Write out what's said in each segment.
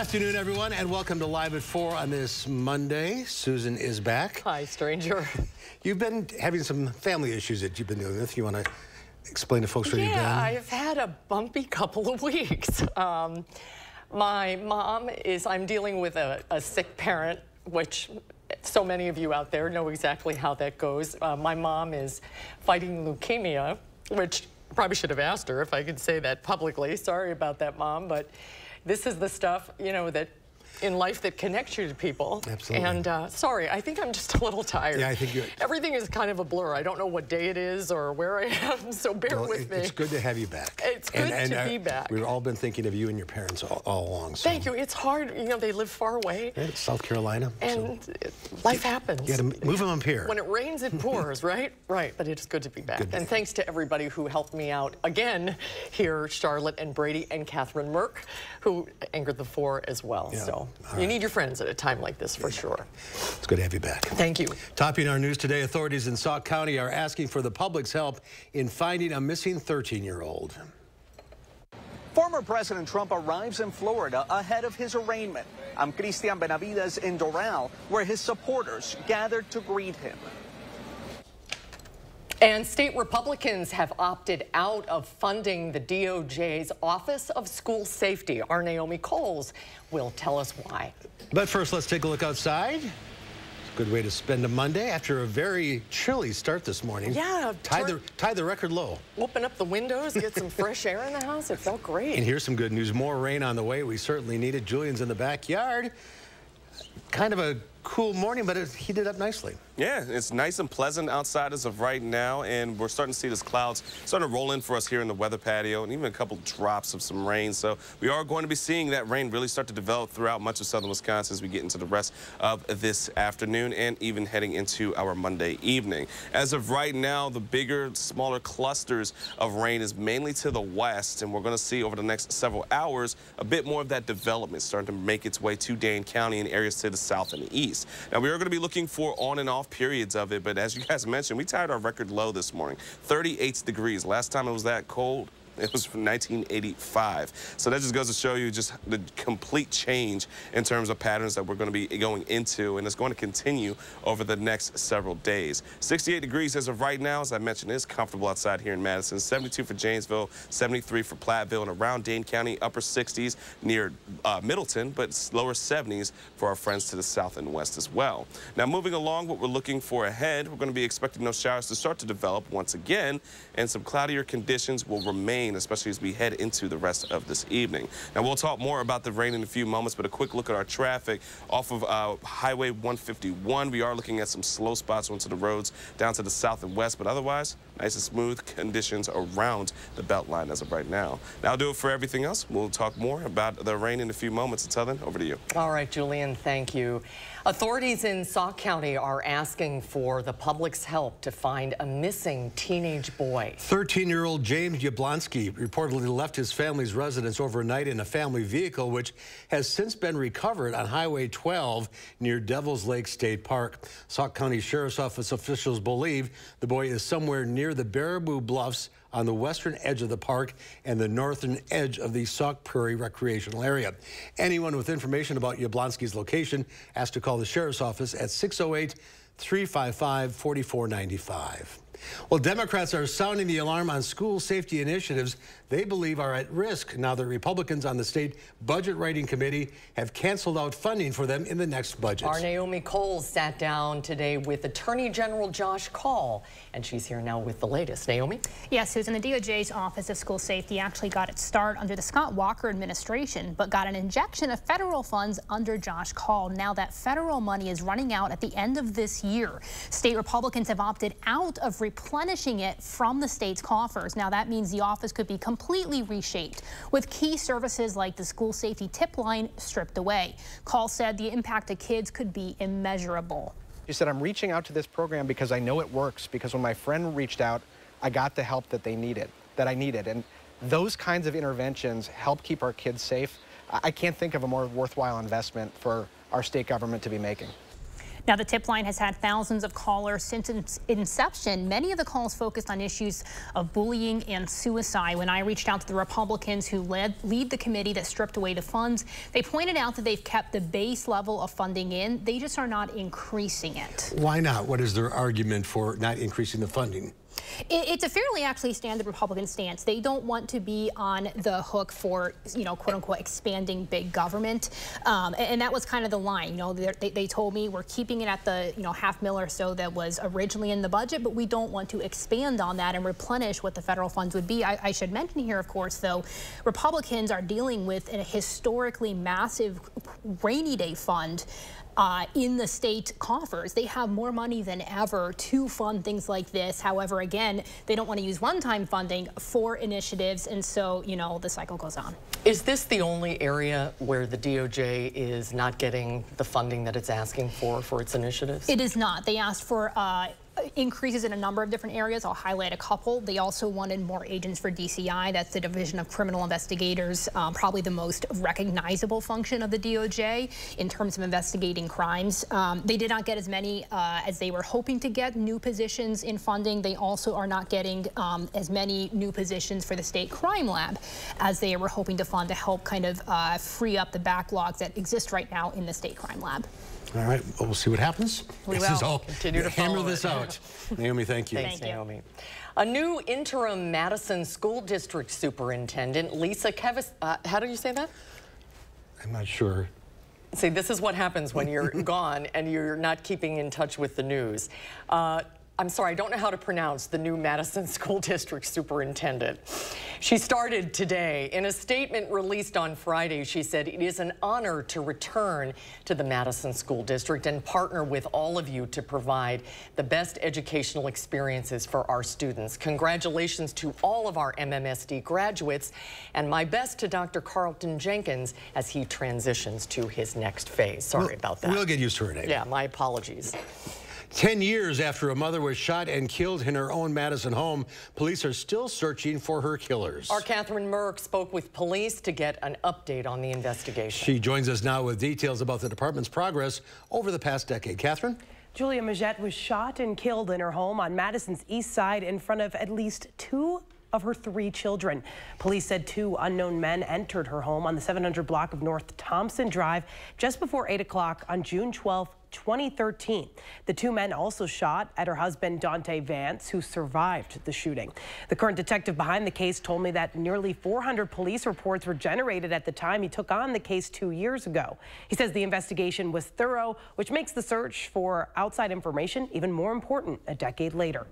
afternoon, everyone, and welcome to Live at 4 on this Monday. Susan is back. Hi, stranger. You've been having some family issues that you've been dealing with. You want to explain to folks where you've been? Yeah, I've had a bumpy couple of weeks. My mom I'm dealing with a sick parent, which so many of you out there know exactly how that goes. My mom is fighting leukemia, which probably should have asked her if I could say that publicly. Sorry about that, Mom, but this is the stuff, you know, that in life that connects you to people. Absolutely. And sorry, I think I'm just a little tired. Yeah, I think you're... Everything is kind of a blur. I don't know what day it is or where I am, so bear with me. It's good to have you back. It's good to be back. We've all been thinking of you and your parents all along. So. Thank you. It's hard. You know, they live far away. Yeah, South Carolina. And life happens. You got to move them up here. When it rains, it pours, right? Right. But it's good to be back. Good. And thanks to everybody who helped me out again here, Charlotte and Brady and Catherine Merck, who anchored the 4 as well. Yeah. So you need your friends at a time like this for sure. It's good to have you back. Thank you. Topping our news today, authorities in Sauk County are asking for the public's help in finding a missing 13-year-old. Former President Trump arrives in Florida ahead of his arraignment. I'm Cristian Benavides in Doral, where his supporters gathered to greet him. And state Republicans have opted out of funding the DOJ's Office of School Safety. Our Naomi Coles will tell us why. But first, let's take a look outside. It's a good way to spend a Monday after a very chilly start this morning. Yeah. Tie the record low. Open up the windows, get some fresh air in the house. It felt great. And here's some good news. More rain on the way. We certainly need it. Julian's in the backyard. Kind of a cool morning, but it heated up nicely. Yeah, it's nice and pleasant outside as of right now, and we're starting to see these clouds starting to roll in for us here in the weather patio, and even a couple drops of some rain. So we are going to be seeing that rain really start to develop throughout much of southern Wisconsin as we get into the rest of this afternoon and even heading into our Monday evening. As of right now, the bigger, smaller clusters of rain is mainly to the west, and we're going to see over the next several hours a bit more of that development starting to make its way to Dane County and areas to the south and the east. Now, we are going to be looking for on and off periods of it, but as you guys mentioned, we tied our record low this morning, 38 degrees. Last time it was that cold, it was from 1985. So that just goes to show you just the complete change in terms of patterns that we're going to be going into, and it's going to continue over the next several days. 68 degrees as of right now, as I mentioned, is comfortable outside here in Madison. 72 for Janesville, 73 for Platteville, and around Dane County, upper 60s near Middleton, but lower 70s for our friends to the south and west as well. Now, moving along, what we're looking for ahead, we're going to be expecting those showers to start to develop once again, and some cloudier conditions will remain, especially as we head into the rest of this evening. Now, we'll talk more about the rain in a few moments, but a quick look at our traffic off of Highway 151. We are looking at some slow spots onto the roads down to the south and west, but otherwise, nice and smooth conditions around the belt line as of right now. That'll do it for everything else. We'll talk more about the rain in a few moments. Until then, over to you. All right, Julian, thank you. Authorities in Sauk County are asking for the public's help to find a missing teenage boy. 13-year-old James Yablonsky reportedly left his family's residence overnight in a family vehicle, which has since been recovered on Highway 12 near Devil's Lake State Park. Sauk County Sheriff's Office officials believe the boy is somewhere near the Baraboo Bluffs on the western edge of the park and the northern edge of the Sauk Prairie recreational area. Anyone with information about Yablonsky's location has to call the Sheriff's Office at 608-355-4495. Well, Democrats are sounding the alarm on school safety initiatives they believe are at risk now that Republicans on the state budget writing committee have canceled out funding for them in the next budget. Our Naomi Coles sat down today with Attorney General Josh Kaul, and she's here now with the latest. Naomi? Yes, Susan, the DOJ's Office of School Safety actually got its start under the Scott Walker administration, but got an injection of federal funds under Josh Kaul. Now that federal money is running out at the end of this year. State Republicans have opted out of replenishing it from the state's coffers. Now that means the office could be completely reshaped, with key services like the school safety tip line stripped away. Kaul said the impact to kids could be immeasurable. She said, I'm reaching out to this program because I know it works, because when my friend reached out, I got the help that I needed. And those kinds of interventions help keep our kids safe. I can't think of a more worthwhile investment for our state government to be making. Now, the tip line has had thousands of callers since its inception. Many of the calls focused on issues of bullying and suicide. When I reached out to the Republicans who lead the committee that stripped away the funds, they pointed out that they've kept the base level of funding in. They just are not increasing it. Why not? What is their argument for not increasing the funding? It's a fairly actually standard Republican stance. They don't want to be on the hook for, quote unquote, expanding big government. And that was kind of the line. They told me we're keeping it at the, $500,000 or so that was originally in the budget, but we don't want to expand on that and replenish what the federal funds would be. I should mention here, of course, though, Republicans are dealing with a historically massive rainy day fund in the state coffers. They have more money than ever to fund things like this. However, again, they don't want to use one-time funding for initiatives, and so, the cycle goes on. Is this the only area where the DOJ is not getting the funding that it's asking for its initiatives? It is not. They asked for increases in a number of different areas. I'll highlight a couple. They also wanted more agents for DCI. That's the Division of Criminal Investigators, probably the most recognizable function of the DOJ in terms of investigating crimes. They did not get as many as they were hoping to get new positions in funding. They also are not getting as many new positions for the State Crime Lab as they were hoping to fund to help kind of free up the backlogs that exist right now in the State Crime Lab. All right, well, we'll see what happens. We will continue to hammer this out. Naomi, thank you. Thanks, Naomi. A new interim Madison School District Superintendent, Lisa Kevis, how do you say that? I'm not sure. See, this is what happens when you're gone and you're not keeping in touch with the news. I'm sorry, I don't know how to pronounce the new Madison School District Superintendent. She started today. In a statement released on Friday, she said, "It is an honor to return to the Madison School District and partner with all of you to provide the best educational experiences for our students. Congratulations to all of our MMSD graduates, and my best to Dr. Carlton Jenkins as he transitions to his next phase." Sorry about that. We'll get used to her name. Yeah, my apologies. 10 years after a mother was shot and killed in her own Madison home, police are still searching for her killers. Our Catherine Merck spoke with police to get an update on the investigation. She joins us now with details about the department's progress over the past decade. Catherine? Julia Majette was shot and killed in her home on Madison's east side in front of at least 2 of her 3 children. Police said 2 unknown men entered her home on the 700 block of North Thompson Drive just before 8 o'clock on June 12, 2013. The 2 men also shot at her husband, Dante Vance, who survived the shooting. The current detective behind the case told me that nearly 400 police reports were generated at the time he took on the case 2 years ago. He says the investigation was thorough, which makes the search for outside information even more important a decade later.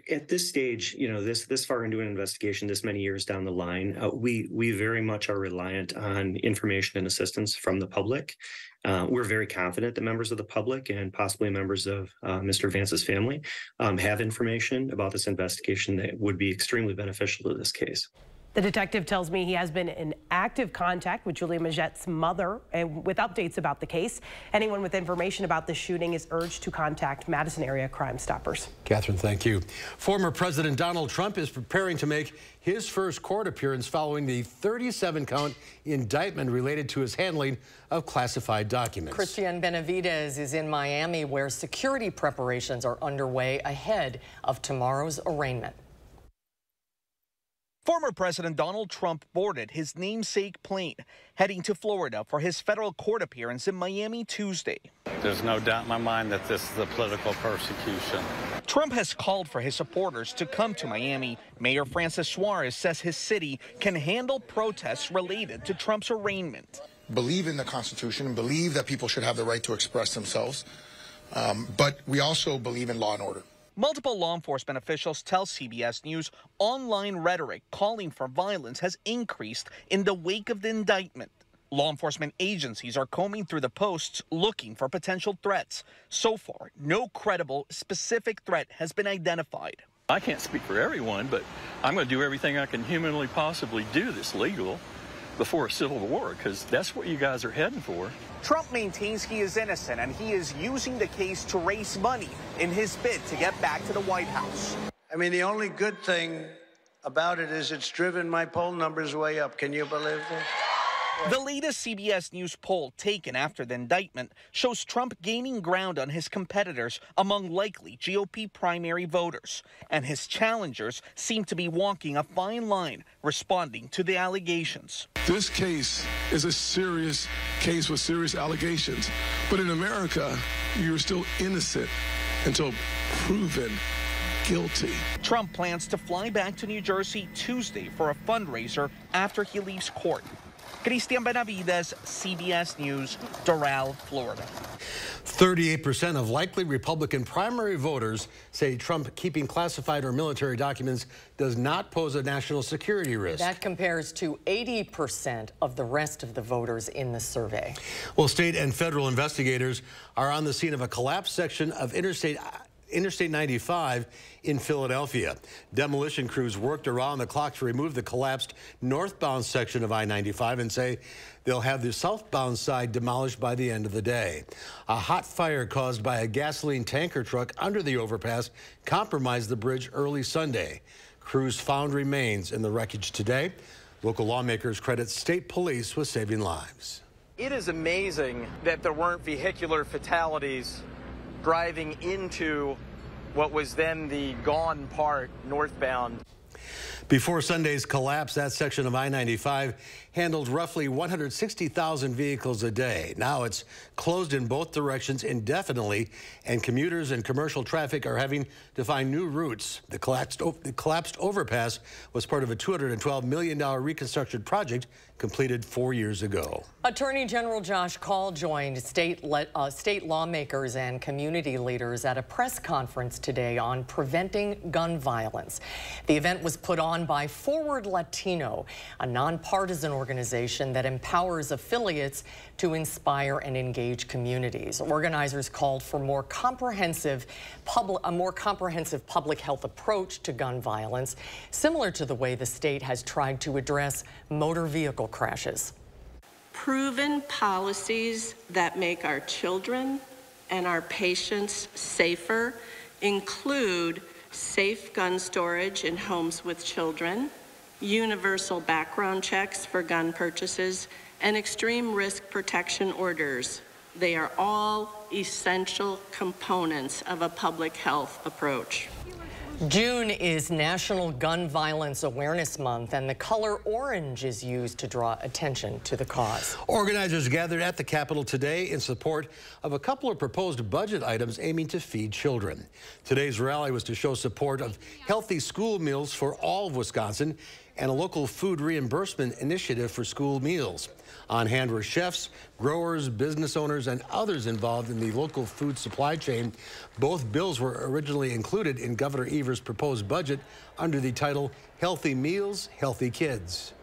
At this stage, this far into an investigation, this many years down the line, we very much are reliant on information and assistance from the public. We're very confident that members of the public and possibly members of Mr. Vance's family have information about this investigation that would be extremely beneficial to this case. The detective tells me he has been in active contact with Julia Majette's mother and with updates about the case. Anyone with information about the shooting is urged to contact Madison area Crime Stoppers. Catherine, thank you. Former President Donald Trump is preparing to make his first court appearance following the 37-count indictment related to his handling of classified documents. Christian Benavidez is in Miami, where security preparations are underway ahead of tomorrow's arraignment. Former President Donald Trump boarded his namesake plane, heading to Florida for his federal court appearance in Miami Tuesday. There's no doubt in my mind that this is a political persecution. Trump has called for his supporters to come to Miami. Mayor Francis Suarez says his city can handle protests related to Trump's arraignment. Believe in the Constitution and believe that people should have the right to express themselves, but we also believe in law and order. Multiple law enforcement officials tell CBS News online rhetoric calling for violence has increased in the wake of the indictment. Law enforcement agencies are combing through the posts looking for potential threats. So far, no credible, specific threat has been identified. I can't speak for everyone, but I'm going to do everything I can humanly possibly do that's legal before a civil war, because that's what you guys are heading for. Trump maintains he is innocent, and he is using the case to raise money in his bid to get back to the White House. I mean, the only good thing about it is it's driven my poll numbers way up. Can you believe this? The latest CBS News poll taken after the indictment shows Trump gaining ground on his competitors among likely GOP primary voters, and his challengers seem to be walking a fine line responding to the allegations. This case is a serious case with serious allegations, but in America, you're still innocent until proven guilty. Trump plans to fly back to New Jersey Tuesday for a fundraiser after he leaves court. Christian Benavides, CBS News, Doral, Florida. 38% of likely Republican primary voters say Trump keeping classified or military documents does not pose a national security risk. That compares to 80% of the rest of the voters in the survey. Well, state and federal investigators are on the scene of a collapsed section of Interstate 95 in Philadelphia. Demolition crews worked around the clock to remove the collapsed northbound section of I-95 and say they'll have the southbound side demolished by the end of the day. A hot fire caused by a gasoline tanker truck under the overpass compromised the bridge early Sunday. Crews found remains in the wreckage today. Local lawmakers credit state police with saving lives. It is amazing that there weren't vehicular fatalities driving into what was then the gone part northbound. Before Sunday's collapse, that section of I-95 handled roughly 160,000 vehicles a day. Now it's closed in both directions indefinitely, and commuters and commercial traffic are having to find new routes. The collapsed overpass was part of a $212 million reconstruction project completed 4 years ago. Attorney General Josh Kaul joined state lawmakers and community leaders at a press conference today on preventing gun violence. The event was put on by Forward Latino, a nonpartisan organization that empowers affiliates to inspire and engage communities. Organizers called for a more comprehensive public health approach to gun violence, similar to the way the state has tried to address motor vehicle crashes. Proven policies that make our children and our patients safer include safe gun storage in homes with children, universal background checks for gun purchases, and extreme risk protection orders. They are all essential components of a public health approach. June is National Gun Violence Awareness Month, and the color orange is used to draw attention to the cause. Organizers gathered at the Capitol today in support of a couple of proposed budget items aiming to feed children. Today's rally was to show support of healthy school meals for all of Wisconsin and a local food reimbursement initiative for school meals. On hand were chefs, growers, business owners, and others involved in the local food supply chain. Both bills were originally included in Governor Evers' proposed budget under the title Healthy Meals, Healthy Kids.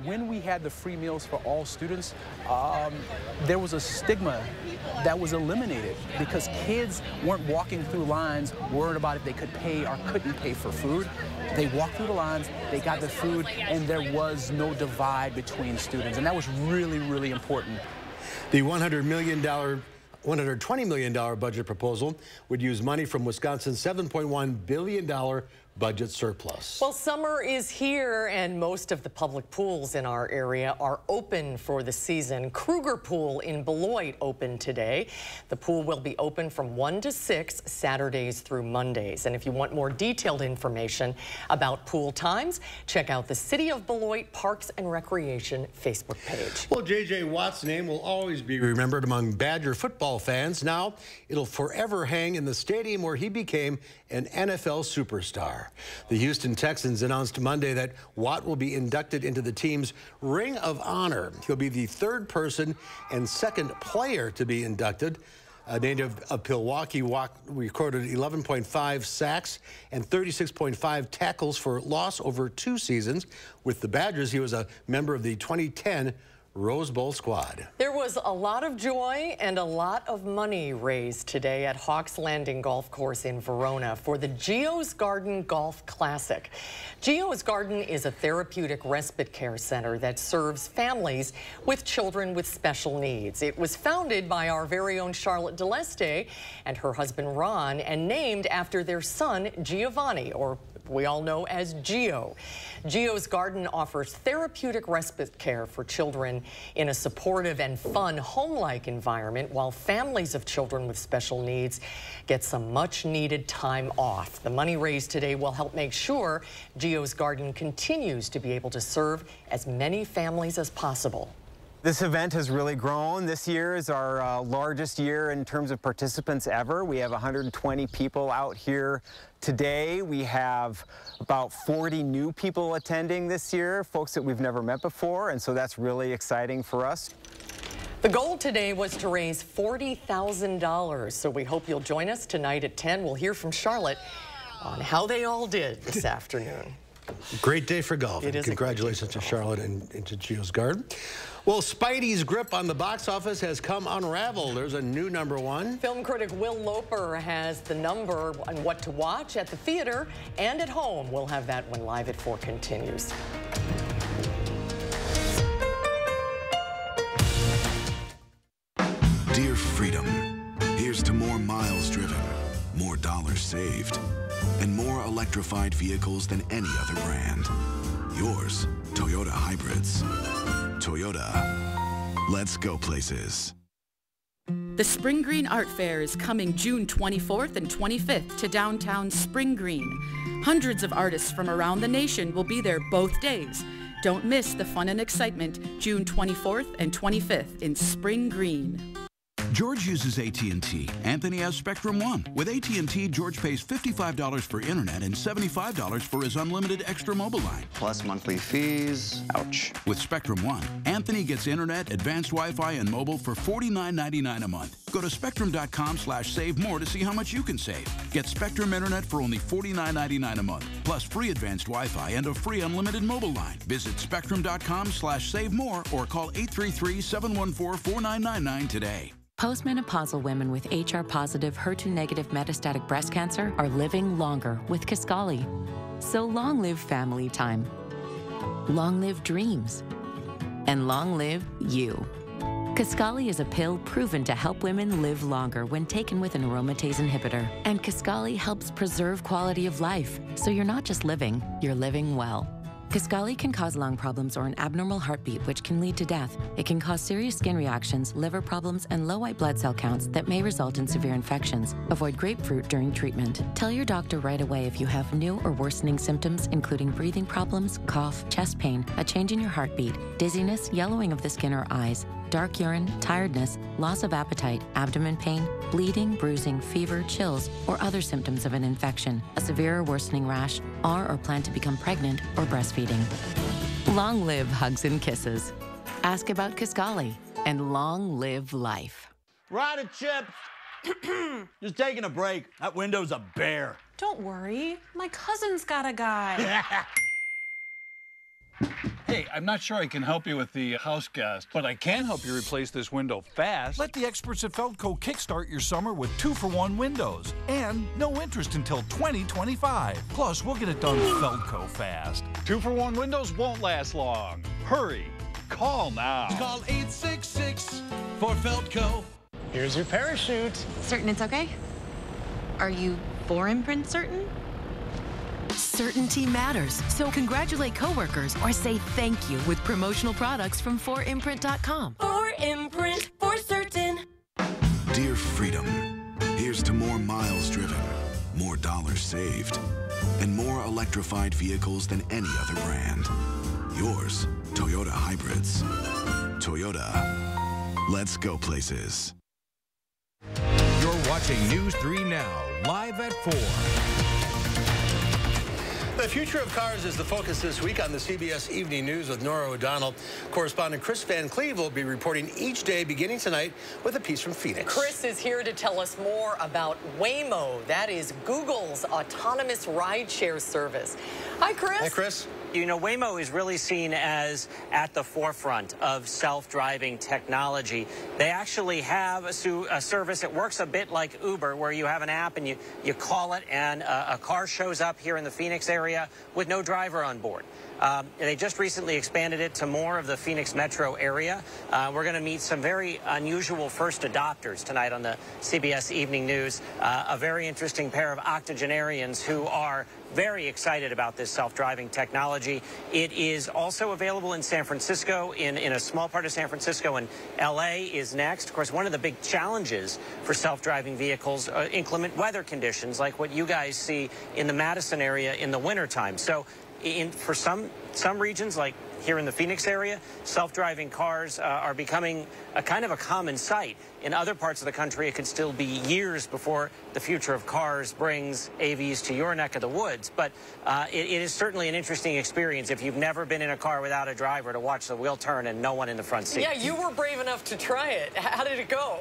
When we had the free meals for all students, there was a stigma that was eliminated because kids weren't walking through lines worried about if they could pay or couldn't pay for food. They walked through the lines, they got the food, and there was no divide between students, and that was really, really important. The $120 million budget proposal would use money from Wisconsin's $7.1 billion budget surplus. Well, summer is here, and most of the public pools in our area are open for the season. Kruger Pool in Beloit opened today. The pool will be open from 1 to 6 Saturdays through Mondays. And if you want more detailed information about pool times, check out the City of Beloit Parks and Recreation Facebook page. Well, J.J. Watt's name will always be remembered among Badger football fans. Now it'll forever hang in the stadium where he became an NFL superstar. The Houston Texans announced Monday that Watt will be inducted into the team's Ring of Honor. He'll be the third person and second player to be inducted. A native of Milwaukee, Watt recorded 11.5 sacks and 36.5 tackles for loss over 2 seasons. With the Badgers, he was a member of the 2010 Rose Bowl squad. There was a lot of joy and a lot of money raised today at Hawks Landing Golf Course in Verona for the Geo's Garden Golf Classic. Geo's Garden is a therapeutic respite care center that serves families with children with special needs. It was founded by our very own Charlotte DeLeste and her husband Ron, and named after their son Giovanni, or we all know as GEO. GEO's Garden offers therapeutic respite care for children in a supportive and fun home-like environment, while families of children with special needs get some much-needed time off. The money raised today will help make sure GEO's Garden continues to be able to serve as many families as possible. This event has really grown. This year is our largest year in terms of participants ever. We have 120 people out here today. We have about 40 new people attending this year, folks that we've never met before, and so that's really exciting for us. The goal today was to raise $40,000, so we hope you'll join us tonight at 10. We'll hear from Charlotte on how they all did this afternoon. Great day for golf. It is. Congratulations to Charlotte and to GEO's Garden. Well, Spidey's grip on the box office has come unraveled. There's a new #1. Film critic Will Loper has the number on what to watch at the theater and at home. We'll have that when Live at 4 continues. Dear Freedom, here's to more miles driven, more dollars saved, and more electrified vehicles than any other brand. Yours, Toyota Hybrids. Toyota, let's go places. The Spring Green Art Fair is coming June 24th and 25th to downtown Spring Green. Hundreds of artists from around the nation will be there both days. Don't miss the fun and excitement June 24th and 25th in Spring Green. George uses AT&T. Anthony has Spectrum One. With AT&T, George pays $55 for internet and $75 for his unlimited extra mobile line. Plus monthly fees. Ouch. With Spectrum One, Anthony gets internet, advanced Wi-Fi, and mobile for $49.99 a month. Go to spectrum.com/save more to see how much you can save. Get Spectrum internet for only $49.99 a month, plus free advanced Wi-Fi and a free unlimited mobile line. Visit spectrum.com/save more or call 833-714-4999 today. Postmenopausal women with HR-positive, HER2-negative metastatic breast cancer are living longer with Kisqali. So long live family time, long live dreams, and long live you. Kisqali is a pill proven to help women live longer when taken with an aromatase inhibitor. And Kisqali helps preserve quality of life, so you're not just living, you're living well. Kisqali can cause lung problems or an abnormal heartbeat, which can lead to death. It can cause serious skin reactions, liver problems, and low white blood cell counts that may result in severe infections. Avoid grapefruit during treatment. Tell your doctor right away if you have new or worsening symptoms, including breathing problems, cough, chest pain, a change in your heartbeat, dizziness, yellowing of the skin or eyes, dark urine, tiredness, loss of appetite, abdomen pain, bleeding, bruising, fever, chills, or other symptoms of an infection, a severe or worsening rash, or plan to become pregnant or breastfeeding. Long live hugs and kisses. Ask about Kisqali, and long live life. Rider Chips! Just taking a break. That window's a bear. Don't worry. My cousin's got a guy. Hey, I'm not sure I can help you with the house gas, but I can help you replace this window fast. Let the experts at Feldco kickstart your summer with 2-for-1 windows and no interest until 2025. Plus, we'll get it done Feldco fast. 2-for-1 windows won't last long. Hurry. Call now. Call 866 for Feldco. Here's your parachute. Certain it's okay? Are you 4imprint certain? Certainty matters, so congratulate coworkers or say thank you with promotional products from 4imprint.com. 4imprint, for certain. Dear Freedom, here's to more miles driven, more dollars saved, and more electrified vehicles than any other brand. Yours, Toyota Hybrids. Toyota, let's go places. You're watching News 3 Now, live at 4. The future of cars is the focus this week on the CBS Evening News with Nora O'Donnell. Correspondent Chris Van Cleve will be reporting each day beginning tonight with a piece from Phoenix. Chris is here to tell us more about Waymo. That is Google's autonomous rideshare service. Hi, Chris. Hi, Chris. You know, Waymo is really seen as at the forefront of self-driving technology. They actually have a service that works a bit like Uber, where you have an app and you call it and a car shows up here in the Phoenix area with no driver on board. They just recently expanded it to more of the Phoenix metro area. We're going to meet some very unusual first adopters tonight on the CBS Evening News. A very interesting pair of octogenarians who are very excited about this self-driving technology. It is also available in San Francisco, in a small part of San Francisco, and LA is next. Of course, one of the big challenges for self-driving vehicles are inclement weather conditions, like what you guys see in the Madison area in the wintertime. So for some regions, like here in the Phoenix area, self-driving cars are becoming a kind of a common sight. In other parts of the country, it could still be years before the future of cars brings AVs to your neck of the woods. But it is certainly an interesting experience if you've never been in a car without a driver to watch the wheel turn and no one in the front seat. Yeah, you were brave enough to try it. How did it go?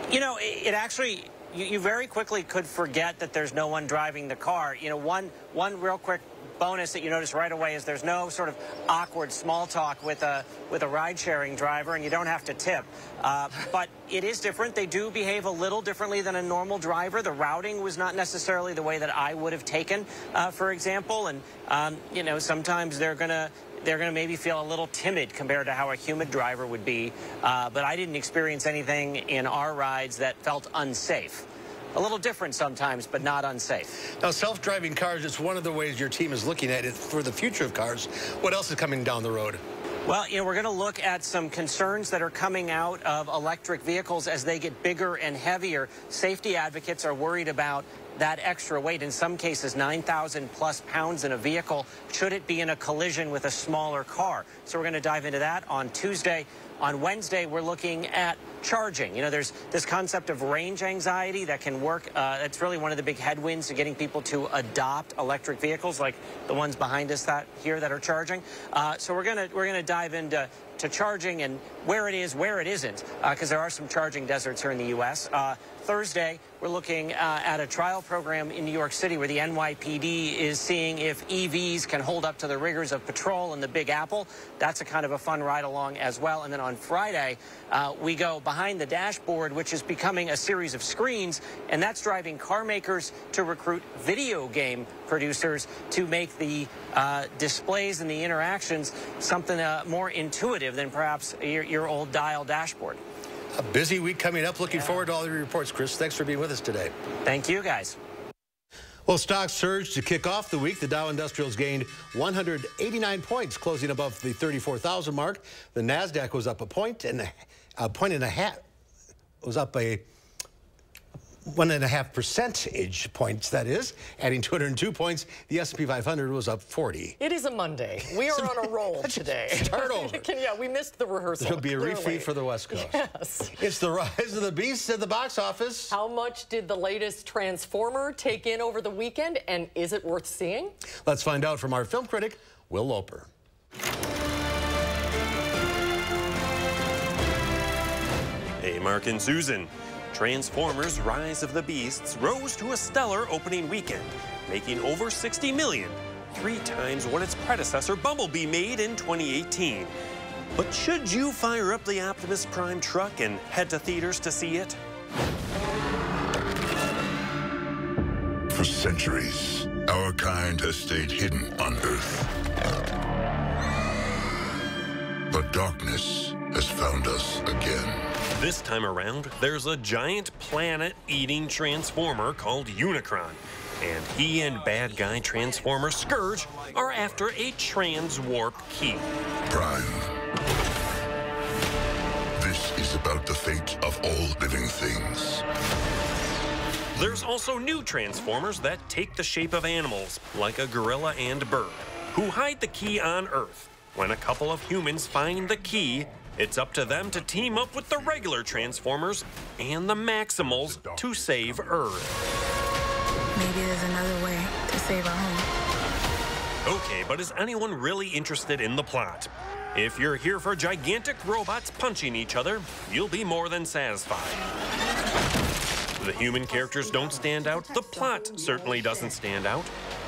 You know, it actually, you very quickly could forget that there's no one driving the car. You know, one real quick bonus that you notice right away is there's no sort of awkward small talk with a ride-sharing driver, and you don't have to tip. But it is different. They do behave a little differently than a normal driver. The routing was not necessarily the way that I would have taken, for example. And you know, sometimes they're gonna maybe feel a little timid compared to how a human driver would be. But I didn't experience anything in our rides that felt unsafe. A little different sometimes, but not unsafe. Now, self-driving cars is one of the ways your team is looking at it for the future of cars. What else is coming down the road? Well, you know, we're going to look at some concerns that are coming out of electric vehicles as they get bigger and heavier. Safety advocates are worried about that extra weight, in some cases 9,000 plus pounds in a vehicle, should it be in a collision with a smaller car. So we're going to dive into that on Tuesday. On Wednesday, we're looking at charging. You know, there's this concept of range anxiety that can work. It's really one of the big headwinds to getting people to adopt electric vehicles like the ones behind us that are charging. So we're gonna dive into charging and where it is, where it isn't, because there are some charging deserts here in the U.S. Thursday, we're looking at a trial program in New York City where the NYPD is seeing if EVs can hold up to the rigors of patrol in the Big Apple. That's a kind of a fun ride along as well. And then on Friday, we go behind the dashboard, which is becoming a series of screens, and that's driving car makers to recruit video game producers to make the displays and the interactions something more intuitive than perhaps your old dial dashboard. A busy week coming up. Looking forward to all your reports, Chris. Thanks for being with us today. Thank you, guys. Well, stocks surged to kick off the week. The Dow Industrials gained 189 points, closing above the 34,000 mark. The NASDAQ was up a point and a half. It was up a 1.5 percentage points, that is, adding 202 points. The S&P 500 was up 40. It is a Monday. We are on a roll today. Start over. Yeah, we missed the rehearsal. There'll be a refeed for the West Coast. Yes. It's the rise of the beast at the box office. How much did the latest Transformer take in over the weekend, and is it worth seeing? Let's find out from our film critic, Will Loper. Hey, Mark and Susan. Transformers: Rise of the Beasts rose to a stellar opening weekend, making over $60 million, 3 times what its predecessor Bumblebee made in 2018. But should you fire up the Optimus Prime truck and head to theaters to see it? For centuries, our kind has stayed hidden on Earth. But darkness has found us again. This time around, there's a giant planet-eating transformer called Unicron. And he and bad guy Transformer Scourge are after a trans-warp key. Prime. This is about the fate of all living things. There's also new Transformers that take the shape of animals, like a gorilla and bird, who hide the key on Earth. When a couple of humans find the key, it's up to them to team up with the regular Transformers and the Maximals to save Earth. Maybe there's another way to save our home. Okay, but is anyone really interested in the plot? If you're here for gigantic robots punching each other, you'll be more than satisfied. The human characters don't stand out. The plot certainly doesn't stand out.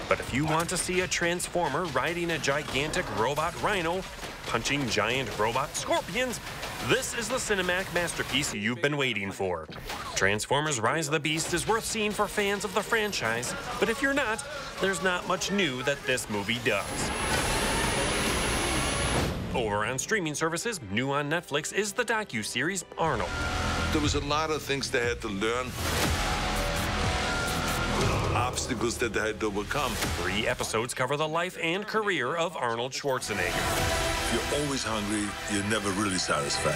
But if you want to see a Transformer riding a gigantic robot rhino, punching giant robot scorpions, this is the cinematic masterpiece you've been waiting for. Transformers Rise of the Beast is worth seeing for fans of the franchise, but if you're not, there's not much new that this movie does. Over on streaming services, new on Netflix is the docuseries Arnold. There was a lot of things they had to learn. Obstacles that they had to overcome. 3 episodes cover the life and career of Arnold Schwarzenegger. If you're always hungry, you're never really satisfied.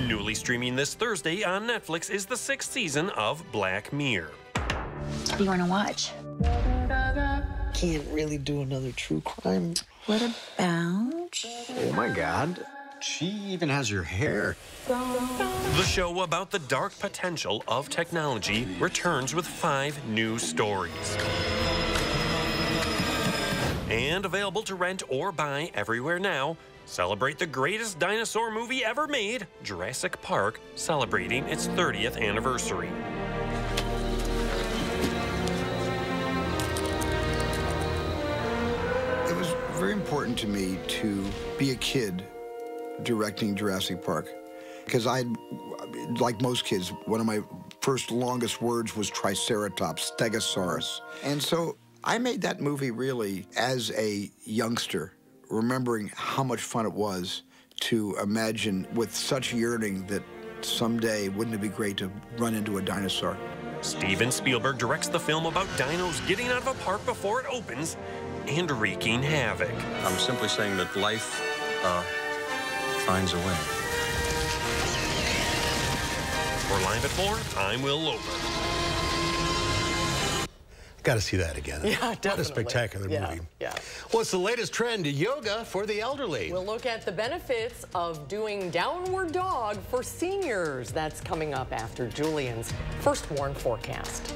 Newly streaming this Thursday on Netflix is the 6th season of Black Mirror. What do you want to watch? Can't really do another true crime. What about? Oh my God. She even has your hair. The show about the dark potential of technology returns with 5 new stories. And available to rent or buy everywhere now, celebrate the greatest dinosaur movie ever made, Jurassic Park, celebrating its 30th anniversary. It was very important to me to be a kid directing Jurassic Park, because like most kids, one of my first longest words was Triceratops, Stegosaurus. And so I made that movie really as a youngster, remembering how much fun it was to imagine with such yearning that someday wouldn't it be great to run into a dinosaur. Steven Spielberg directs the film about dinos getting out of a park before it opens and wreaking havoc. I'm simply saying that life finds a way. For Live at 4, I'm Will Loper. Got to see that again. Yeah, definitely. What a spectacular movie. Yeah. What's the latest trend? Yoga for the elderly. We'll look at the benefits of doing downward dog for seniors. That's coming up after Julian's First Warn forecast.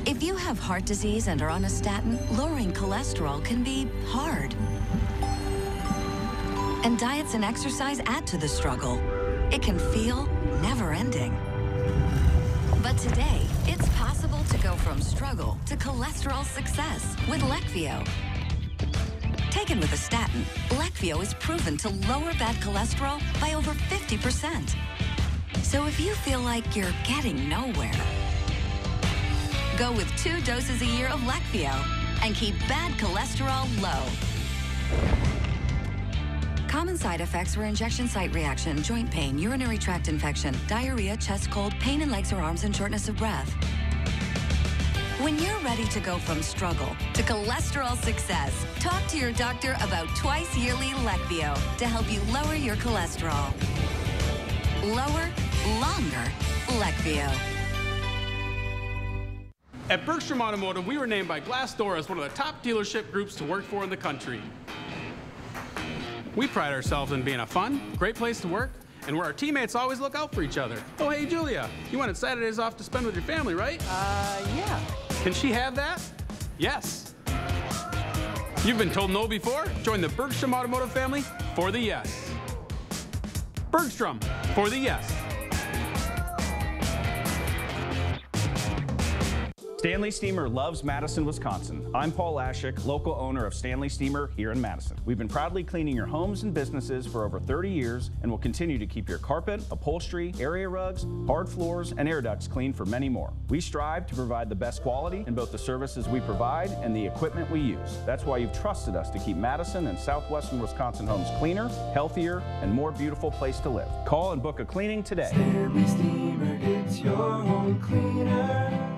If you have heart disease and are on a statin, lowering cholesterol can be hard. And diets and exercise add to the struggle. It can feel never-ending. But today, it's possible to go from struggle to cholesterol success with Leqvio. Taken with a statin, Leqvio is proven to lower bad cholesterol by over 50%. So if you feel like you're getting nowhere, go with 2 doses a year of Leqvio and keep bad cholesterol low. Common side effects were injection site reaction, joint pain, urinary tract infection, diarrhea, chest cold, pain in legs or arms, and shortness of breath. When you're ready to go from struggle to cholesterol success, talk to your doctor about twice-yearly Leqvio to help you lower your cholesterol. Lower, longer, Leqvio. At Bergstrom Automotive, we were named by Glassdoor as one of the top dealership groups to work for in the country. We pride ourselves in being a fun, great place to work, and where our teammates always look out for each other. Oh, hey, Julia, you wanted Saturdays off to spend with your family, right? Yeah. Can she have that? Yes. You've been told no before? Join the Bergstrom Automotive family for the yes. Bergstrom, for the yes. Stanley Steamer loves Madison, Wisconsin. I'm Paul Ashik, local owner of Stanley Steamer here in Madison. We've been proudly cleaning your homes and businesses for over 30 years and will continue to keep your carpet, upholstery, area rugs, hard floors, and air ducts clean for many more. We strive to provide the best quality in both the services we provide and the equipment we use. That's why you've trusted us to keep Madison and southwestern Wisconsin homes cleaner, healthier, and more beautiful place to live. Call and book a cleaning today. Stanley Steamer gets your home cleaner.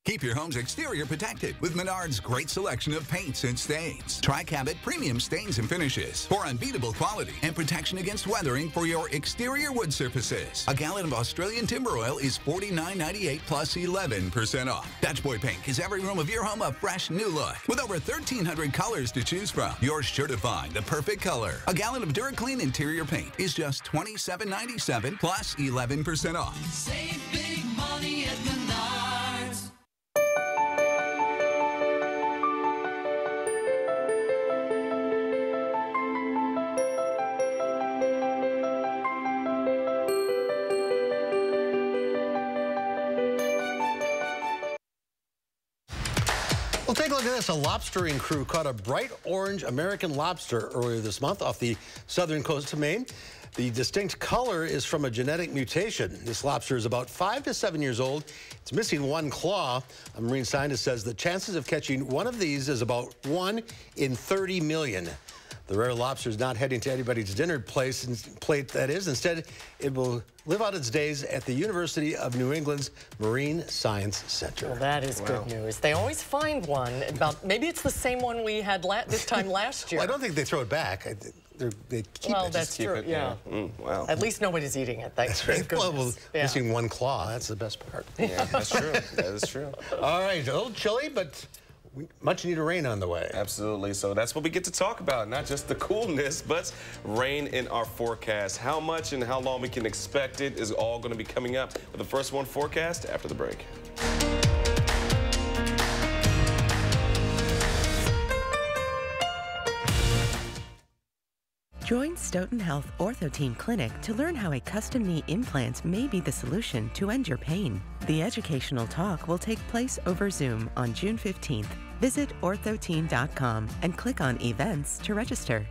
Keep your home's exterior protected with Menard's great selection of paints and stains. Tri-Cabot premium stains and finishes for unbeatable quality and protection against weathering for your exterior wood surfaces. A gallon of Australian timber oil is $49.98 plus 11% off. Dutch Boy Paint gives every room of your home a fresh new look. With over 1,300 colors to choose from, you're sure to find the perfect color. A gallon of DuraClean interior paint is just $27.97 plus 11% off. Save big money at Well, take a look at this. A lobstering crew caught a bright orange American lobster earlier this month off the southern coast of Maine. The distinct color is from a genetic mutation. This lobster is about 5 to 7 years old. It's missing one claw. A marine scientist says the chances of catching one of these is about 1 in 30 million. The rare lobster is not heading to anybody's dinner plate, that is. Instead, it will live out its days at the University of New England's Marine Science Center. Well, that is good news. They always find one. Maybe it's the same one we had this time last year. Well, I don't think they throw it back. They keep it. Well, that's true, yeah. Wow. At least nobody's eating it. That's right. Well, missing one claw, that's the best part. Yeah, that's true. That is true. All right, a little chilly, but much needed rain on the way. Absolutely. So that's what we get to talk about, not just the coolness, but rain in our forecast. How much and how long we can expect it is all going to be coming up with the First One forecast after the break. Join Stoughton Health Ortho Team Clinic to learn how a custom knee implant may be the solution to end your pain. The educational talk will take place over Zoom on June 15th. Visit orthoteam.com and click on Events to register.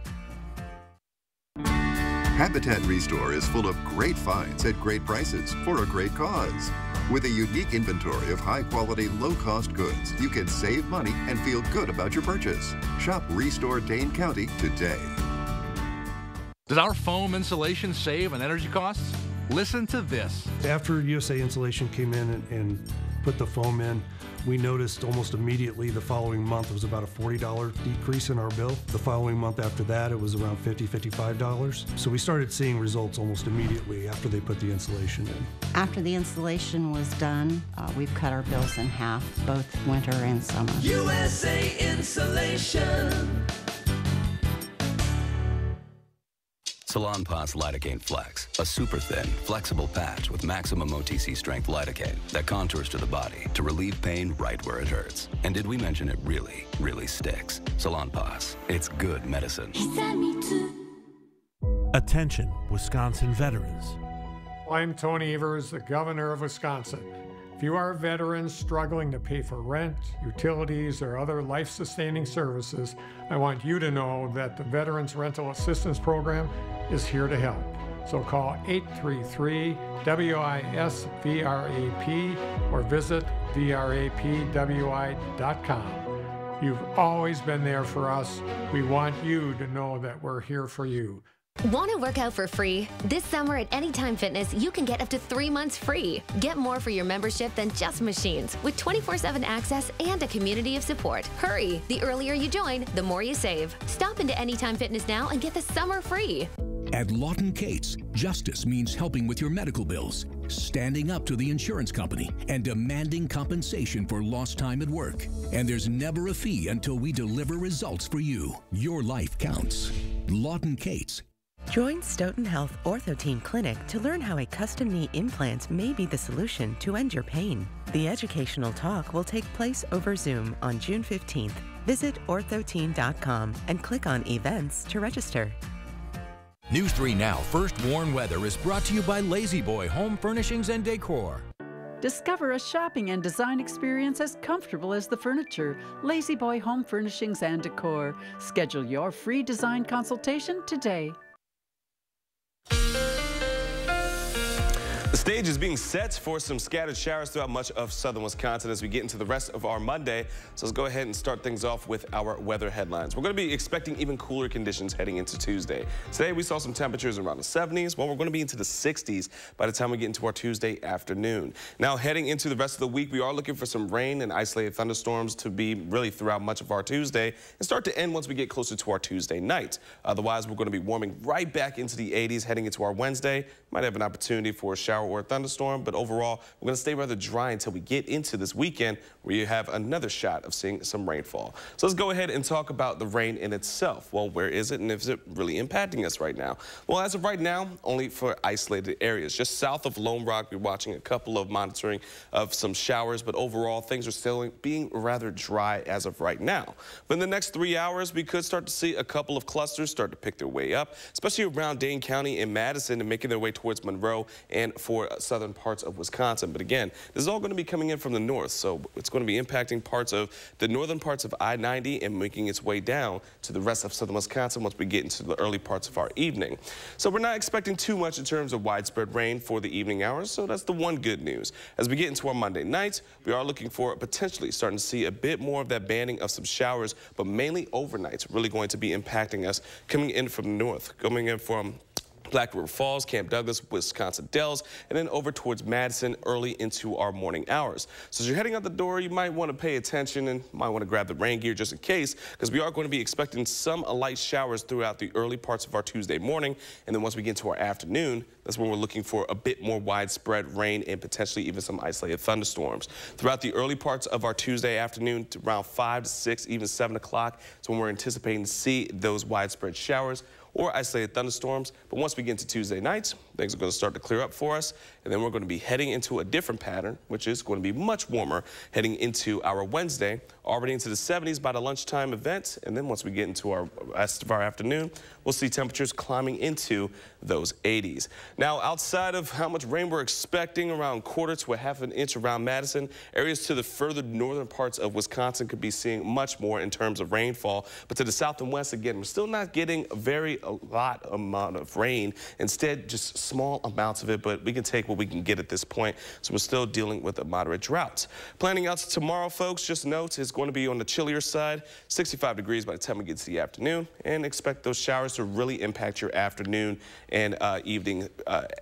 Habitat Restore is full of great finds at great prices for a great cause. With a unique inventory of high-quality, low-cost goods, you can save money and feel good about your purchase. Shop Restore Dane County today. Does our foam insulation save on energy costs? Listen to this. After USA Insulation came in and put the foam in, we noticed almost immediately the following month it was about a $40 decrease in our bill. The following month after that, it was around $50, $55. So we started seeing results almost immediately after they put the insulation in. After the installation was done, we've cut our bills in half, both winter and summer. USA Insulation. Salonpas Lidocaine Flex, a super thin, flexible patch with maximum OTC strength lidocaine that contours to the body to relieve pain right where it hurts. And did we mention it really, really sticks? Salonpas, it's good medicine. Attention, Wisconsin veterans. I'm Tony Evers, the governor of Wisconsin. If you are a veteran struggling to pay for rent, utilities, or other life-sustaining services, I want you to know that the Veterans Rental Assistance Program is here to help. So call 833-WISC-VRAP or visit vrapwi.com. You've always been there for us. We want you to know that we're here for you. Want to work out for free? This summer at Anytime Fitness, you can get up to 3 months free. Get more for your membership than just machines with 24/7 access and a community of support. Hurry! The earlier you join, the more you save. Stop into Anytime Fitness now and get the summer free. At Lawton Cates, justice means helping with your medical bills, standing up to the insurance company, and demanding compensation for lost time at work. And there's never a fee until we deliver results for you. Your life counts. Lawton Cates. Join Stoughton Health Ortho Team Clinic to learn how a custom knee implant may be the solution to end your pain. The educational talk will take place over Zoom on June 15th. Visit orthoteam.com and click on Events to register. News 3 Now First Warn Weather is brought to you by Lazy Boy Home Furnishings and Decor. Discover a shopping and design experience as comfortable as the furniture. Lazy Boy Home Furnishings and Decor. Schedule your free design consultation today. The stage is being set for some scattered showers throughout much of southern Wisconsin as we get into the rest of our Monday. So let's go ahead and start things off with our weather headlines. We're going to be expecting even cooler conditions heading into Tuesday. Today we saw some temperatures around the 70s. Well, we're going to be into the 60s by the time we get into our Tuesday afternoon. Now heading into the rest of the week, we are looking for some rain and isolated thunderstorms to be really throughout much of our Tuesday and start to end once we get closer to our Tuesday night. Otherwise, we're going to be warming right back into the 80s heading into our Wednesday. Might have an opportunity for a shower or a thunderstorm, but overall, we're going to stay rather dry until we get into this weekend where you have another shot of seeing some rainfall. So let's go ahead and talk about the rain in itself. Well, where is it and is it really impacting us right now? Well, as of right now, only for isolated areas. Just south of Lone Rock, we're watching a couple of monitoring of some showers, but overall, things are still being rather dry as of right now. But in the next 3 hours, we could start to see a couple of clusters start to pick their way up, especially around Dane County and Madison and making their way towards Monroe and Fort more southern parts of Wisconsin. But again, this is all going to be coming in from the north, so it's going to be impacting parts of the northern parts of I-90 and making its way down to the rest of southern Wisconsin once we get into the early parts of our evening. So we're not expecting too much in terms of widespread rain for the evening hours, so that's the one good news. As we get into our Monday nights, we are looking for potentially starting to see a bit more of that banding of some showers, but mainly overnights really going to be impacting us coming in from the north, coming in from Black River Falls, Camp Douglas, Wisconsin Dells, and then over towards Madison early into our morning hours. So as you're heading out the door, you might want to pay attention and might want to grab the rain gear just in case, because we are going to be expecting some light showers throughout the early parts of our Tuesday morning. And then once we get into our afternoon, that's when we're looking for a bit more widespread rain and potentially even some isolated thunderstorms. Throughout the early parts of our Tuesday afternoon, to around 5 to 6, even 7 o'clock, is when we're anticipating to see those widespread showers or isolated thunderstorms. But once we get into Tuesday nights, things are going to start to clear up for us, and then we're going to be heading into a different pattern, which is going to be much warmer, heading into our Wednesday, already into the 70s by the lunchtime event, and then once we get into our rest of our afternoon, we'll see temperatures climbing into those 80s. Now, outside of how much rain we're expecting, around 1/4 to 1/2 inch around Madison, areas to the further northern parts of Wisconsin could be seeing much more in terms of rainfall, but to the south and west, again, we're still not getting a lot amount of rain. Instead, just small amounts of it, but we can take what we can get at this point. So we're still dealing with a moderate drought. Planning out to tomorrow, folks, just note, is going to be on the chillier side, 65 degrees by the time we get to the afternoon, and expect those showers to really impact your afternoon and evening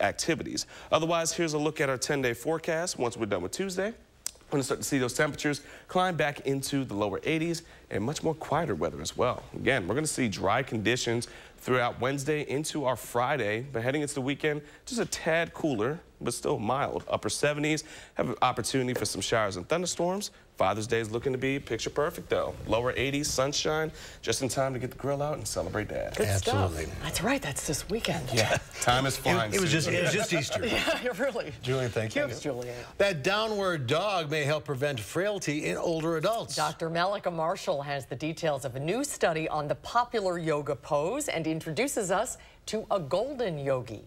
activities. Otherwise, here's a look at our 10-day forecast. Once we're done with Tuesday, we're going to start to see those temperatures climb back into the lower 80s and much more quieter weather as well. Again, we're going to see dry conditions throughout Wednesday into our Friday, but heading into the weekend, just a tad cooler, but still mild. Upper 70s, have an opportunity for some showers and thunderstorms. Father's Day is looking to be picture perfect, though. Lower 80s, sunshine, just in time to get the grill out and celebrate Dad. Good Absolutely. stuff. That's right. That's this weekend. Yeah, time is flying. It was just Easter. Yeah, really. Julian, thank you. Thanks, Julian. That downward dog may help prevent frailty in older adults. Dr. Malika Marshall has the details of a new study on the popular yoga pose and introduces us to a golden yogi.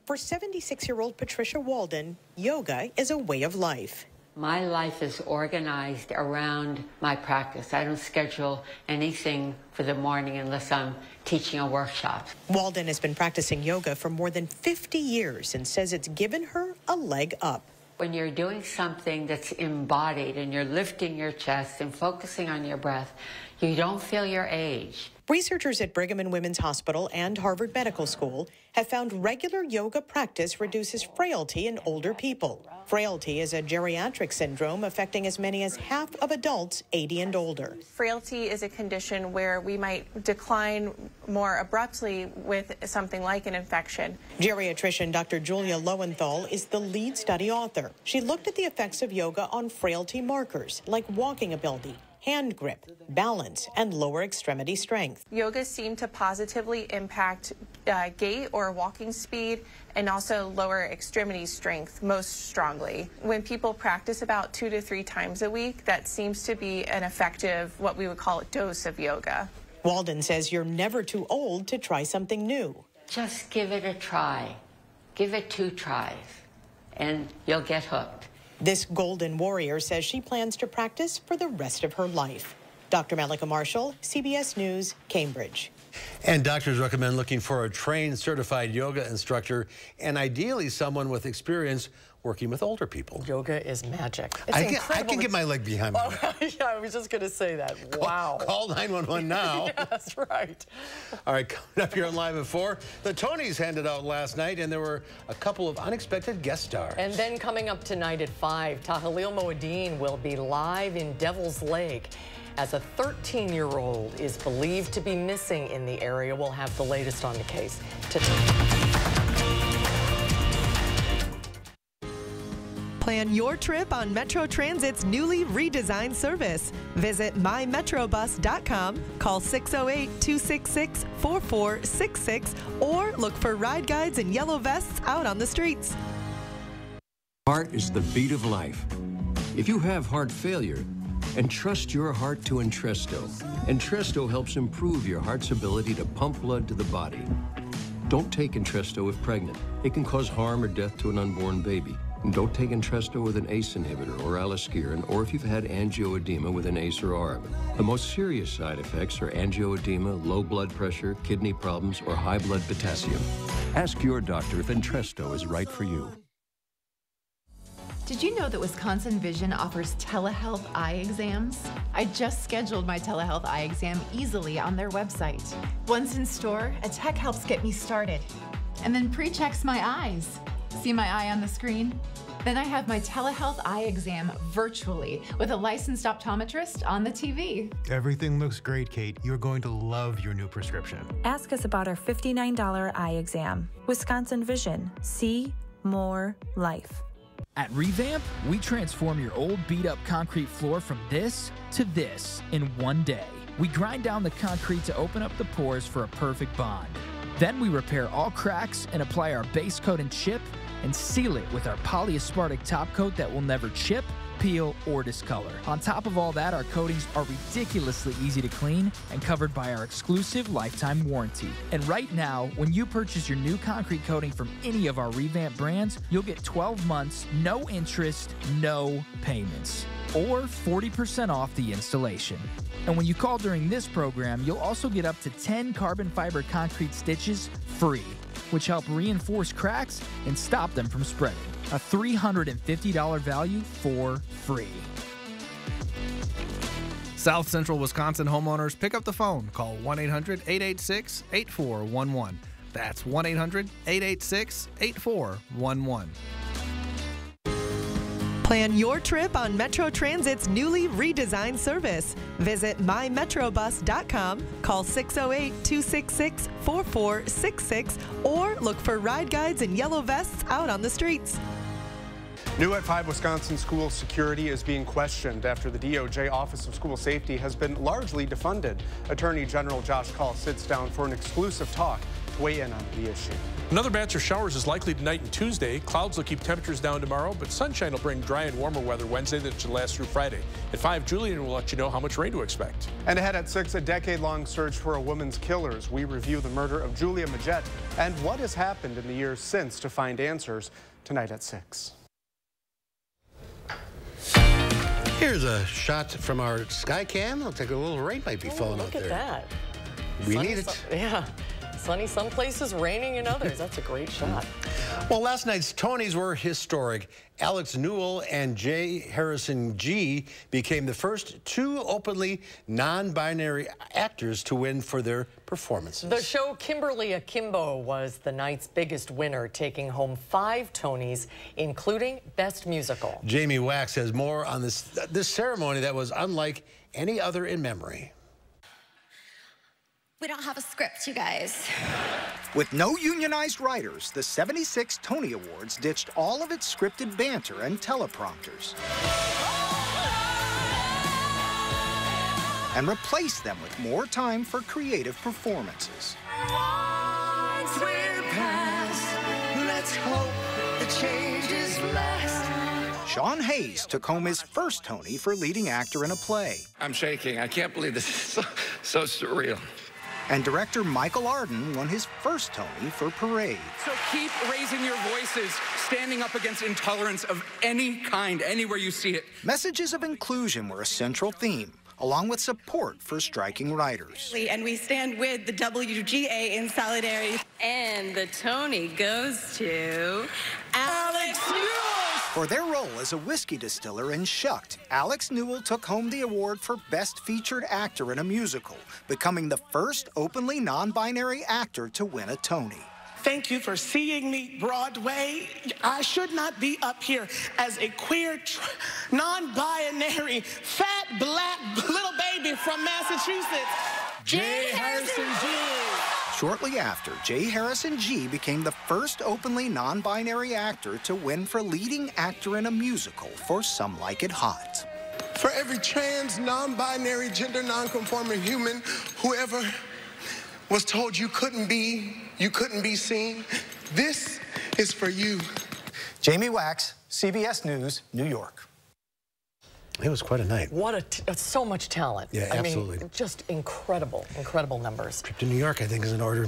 For 76-year-old Patricia Walden, yoga is a way of life. My life is organized around my practice. I don't schedule anything for the morning unless I'm teaching a workshop. Walden has been practicing yoga for more than 50 years and says it's given her a leg up. When you're doing something that's embodied and you're lifting your chest and focusing on your breath, you don't feel your age. Researchers at Brigham and Women's Hospital and Harvard Medical School have found regular yoga practice reduces frailty in older people. Frailty is a geriatric syndrome affecting as many as half of adults 80 and older. Frailty is a condition where we might decline more abruptly with something like an infection. Geriatrician Dr. Julia Lowenthal is the lead study author. She looked at the effects of yoga on frailty markers like walking ability, hand grip, balance, and lower extremity strength. Yoga seemed to positively impact gait or walking speed and also lower extremity strength most strongly. When people practice about 2 to 3 times a week, that seems to be an effective, what we would call a dose of yoga. Walden says you're never too old to try something new. Just give it a try. Give it 2 tries, and you'll get hooked. This golden warrior says she plans to practice for the rest of her life. Dr. Malika Marshall, CBS News, Cambridge. And doctors recommend looking for a trained, certified yoga instructor and ideally someone with experience working with older people. Yoga is magic. It's I can get my leg behind me. Oh, yeah, I was just going to say that. Wow. Call 911 now. Yeah, that's right. All right, coming up here on Live at 4, the Tonys handed out last night, and there were a couple of unexpected guest stars. And then coming up tonight at 5, Tahalil Moeddin will be live in Devil's Lake as a 13-year-old is believed to be missing in the area. We'll have the latest on the case Plan your trip on Metro Transit's newly redesigned service. Visit mymetrobus.com, call 608-266-4466, or look for ride guides and yellow vests out on the streets. Heart is the beat of life. If you have heart failure, entrust your heart to Entresto. Entresto helps improve your heart's ability to pump blood to the body. Don't take Entresto if pregnant. It can cause harm or death to an unborn baby. And don't take Entresto with an ACE inhibitor or aliskiren, or if you've had angioedema with an ACE or ARB. The most serious side effects are angioedema, low blood pressure, kidney problems, or high blood potassium. Ask your doctor if Entresto is right for you. Did you know that Wisconsin Vision offers telehealth eye exams? I just scheduled my telehealth eye exam easily on their website. Once in store, a tech helps get me started and then pre-checks my eyes. See my eye on the screen? Then I have my telehealth eye exam virtually with a licensed optometrist on the TV. Everything looks great, Kate. You're going to love your new prescription. Ask us about our $59 eye exam. Wisconsin Vision. See more life. At Revamp, we transform your old beat-up concrete floor from this to this in one day. We grind down the concrete to open up the pores for a perfect bond. Then we repair all cracks and apply our base coat and chip and seal it with our polyaspartic top coat that will never chip, peel, or discolor. On top of all that, our coatings are ridiculously easy to clean and covered by our exclusive lifetime warranty. And right now, when you purchase your new concrete coating from any of our Revamp brands, you'll get 12 months, no interest, no payments, or 40% off the installation. And when you call during this program, you'll also get up to 10 carbon fiber concrete stitches free, which help reinforce cracks and stop them from spreading. A $350 value for free. South Central Wisconsin homeowners, pick up the phone. Call 1-800-886-8411. That's 1-800-886-8411. Plan your trip on Metro Transit's newly redesigned service. Visit mymetrobus.com, call 608-266-4466, or look for ride guides and yellow vests out on the streets. New at 5, Wisconsin school security is being questioned after the DOJ Office of School Safety has been largely defunded. Attorney General Josh Call sits down for an exclusive talk to weigh in on the issue. Another batch of showers is likely tonight and Tuesday. Clouds will keep temperatures down tomorrow, but sunshine will bring dry and warmer weather Wednesday that should last through Friday. At 5, Julian will let you know how much rain to expect. And ahead at 6, a decade-long search for a woman's killers. We review the murder of Julia Majette and what has happened in the years since to find answers tonight at 6. Here's a shot from our Skycam. Looks like a little rain might be falling out there. Look at that. We need it. Yeah. Sunny some places, raining in others. That's a great shot. Well, last night's Tonys were historic. Alex Newell and J. Harrison G. became the first 2 openly non-binary actors to win for their performances. The show Kimberly Akimbo was the night's biggest winner, taking home 5 Tonys, including Best Musical. Jamie Wax has more on this ceremony that was unlike any other in memory. We don't have a script, you guys. With no unionized writers, the 76 Tony Awards ditched all of its scripted banter and teleprompters and replaced them with more time for creative performances. Once we're past, let's hope the changes last. Sean Hayes took home his first Tony for leading actor in a play. I'm shaking. I can't believe this is so surreal. And director Michael Arden won his first Tony for Parade. So keep raising your voices, standing up against intolerance of any kind, anywhere you see it. Messages of inclusion were a central theme, along with support for striking writers. And we stand with the WGA in solidarity. And the Tony goes to Alex Newell. For their role as a whiskey distiller in Shucked, Alex Newell took home the award for Best Featured Actor in a Musical, becoming the first openly non-binary actor to win a Tony. Thank you for seeing me, Broadway. I should not be up here as a queer, non-binary, fat, black little baby from Massachusetts. J. Harrison G. Shortly after, J. Harrison G. became the first openly non-binary actor to win for leading actor in a musical for Some Like It Hot. For every trans, non-binary, gender non-conforming human, whoever was told you couldn't be seen, this is for you. Jamie Wax, CBS News, New York. It was quite a night. So much talent. Yeah, absolutely. I mean, just incredible numbers. Trip to New York, I think, is in order.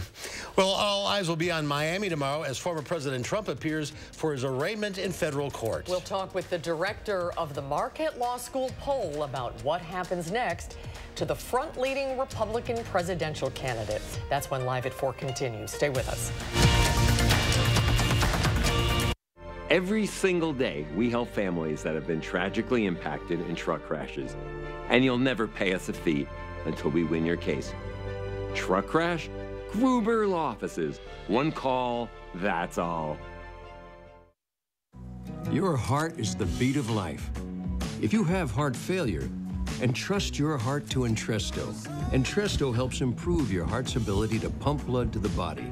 Well, all eyes will be on Miami tomorrow as former President Trump appears for his arraignment in federal court. We'll talk with the director of the Marquette Law School poll about what happens next to the front-leading Republican presidential candidate. That's when Live at 4 continues. Stay with us. Every single day, we help families that have been tragically impacted in truck crashes. And you'll never pay us a fee until we win your case. Truck crash? Gruber Law Offices. One call, that's all. Your heart is the beat of life. If you have heart failure, entrust your heart to Entresto. Entresto helps improve your heart's ability to pump blood to the body.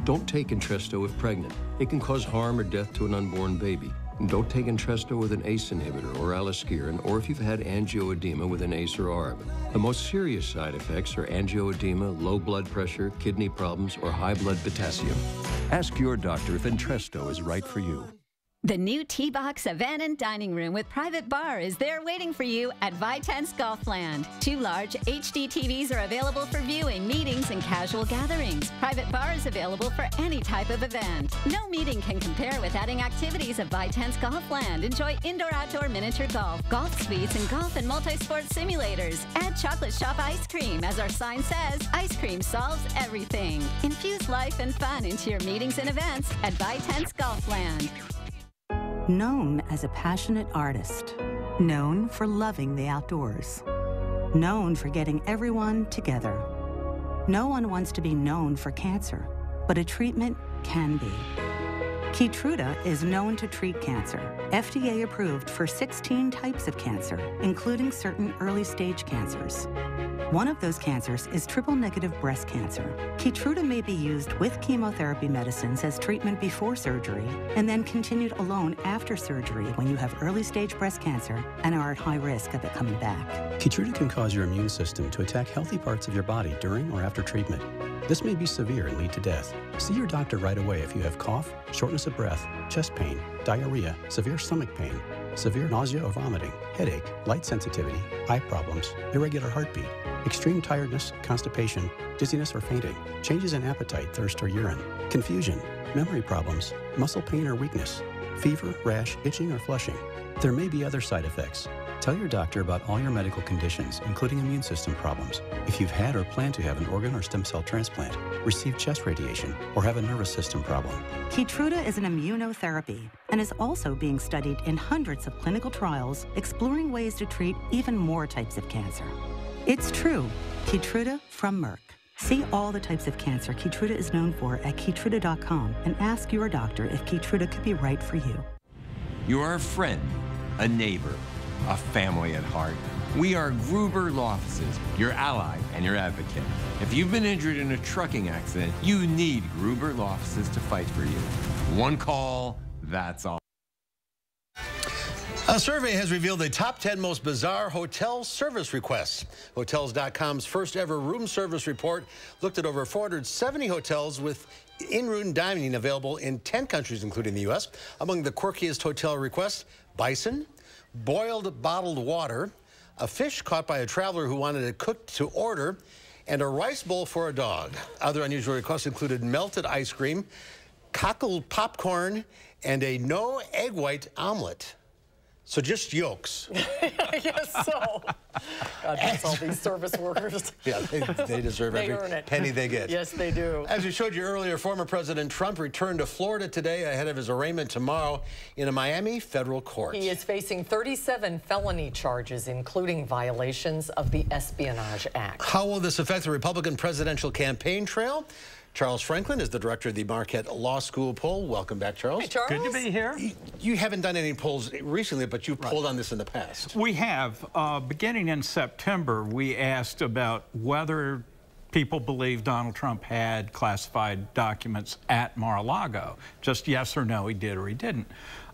Don't take Entresto if pregnant. It can cause harm or death to an unborn baby. And don't take Entresto with an ACE inhibitor or aliskiren, or if you've had angioedema with an ACE or ARB. The most serious side effects are angioedema, low blood pressure, kidney problems, or high blood potassium. Ask your doctor if Entresto is right for you. The new T-Box Savannah and Dining Room with private bar is there waiting for you at Vitense Golfland. 2 large HD TVs are available for viewing, meetings, and casual gatherings. Private bar is available for any type of event. No meeting can compare with adding activities at Vitense Golfland. Enjoy indoor-outdoor miniature golf suites, and golf and multi-sport simulators. Add chocolate shop ice cream. As our sign says, ice cream solves everything. Infuse life and fun into your meetings and events at Vitense Golfland. Known as a passionate artist, known for loving the outdoors, known for getting everyone together. No one wants to be known for cancer, but a treatment can be. Keytruda is known to treat cancer, FDA approved for 16 types of cancer, including certain early-stage cancers. One of those cancers is triple-negative breast cancer. Keytruda may be used with chemotherapy medicines as treatment before surgery, and then continued alone after surgery when you have early-stage breast cancer and are at high risk of it coming back. Keytruda can cause your immune system to attack healthy parts of your body during or after treatment. This may be severe and lead to death. See your doctor right away if you have cough, shortness of breath, chest pain, diarrhea, severe stomach pain, severe nausea or vomiting, headache, light sensitivity, eye problems, irregular heartbeat, extreme tiredness, constipation, dizziness or fainting, changes in appetite, thirst or urine, confusion, memory problems, muscle pain or weakness, fever, rash, itching or flushing. There may be other side effects. Tell your doctor about all your medical conditions, including immune system problems. If you've had or plan to have an organ or stem cell transplant, receive chest radiation, or have a nervous system problem. Keytruda is an immunotherapy and is also being studied in hundreds of clinical trials exploring ways to treat even more types of cancer. It's true, Keytruda from Merck. See all the types of cancer Keytruda is known for at Keytruda.com and ask your doctor if Keytruda could be right for you. You are a friend, a neighbor, a family at heart. We are Gruber Law Offices, your ally and your advocate. If you've been injured in a trucking accident, you need Gruber Law Offices to fight for you. One call, that's all. A survey has revealed the top 10 most bizarre hotel service requests. Hotels.com's first ever room service report looked at over 470 hotels with in-room dining available in 10 countries, including the U.S. Among the quirkiest hotel requests, bison, boiled bottled water, a fish caught by a traveler who wanted it cooked to order, and a rice bowl for a dog. Other unusual requests included melted ice cream, cockled popcorn, and a no egg white omelet. So just yolks. I guess so. God bless all these service workers. Yeah, they deserve every penny they get. Yes, they do. As we showed you earlier, former President Trump returned to Florida today ahead of his arraignment tomorrow in a Miami federal court. He is facing 37 felony charges, including violations of the Espionage Act. How will this affect the Republican presidential campaign trail? Charles Franklin is the director of the Marquette Law School poll. Welcome back, Charles. Hey, Charles. Good to be here. You haven't done any polls recently, but you've polled on this in the past. We have. Beginning in September, we asked about whether people believe Donald Trump had classified documents at Mar-a-Lago. Just yes or no, he did or he didn't.